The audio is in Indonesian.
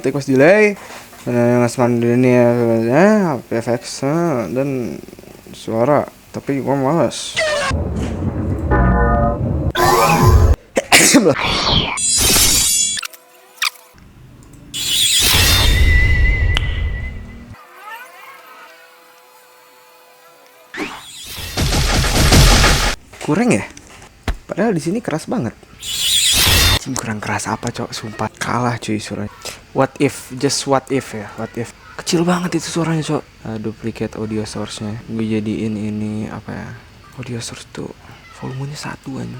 Request delay, ngasman ini ya, PFX dan suara, tapi gua malas. Kurang ya? Padahal di sini keras banget. Kurang keras apa, cok? Sumpah kalah cuy suara. What if, just what if ya, what if. Kecil banget itu suaranya, cok. Duplicate audio source-nya. Gue jadiin ini apa ya? Audio source tuh volumenya 1 aja.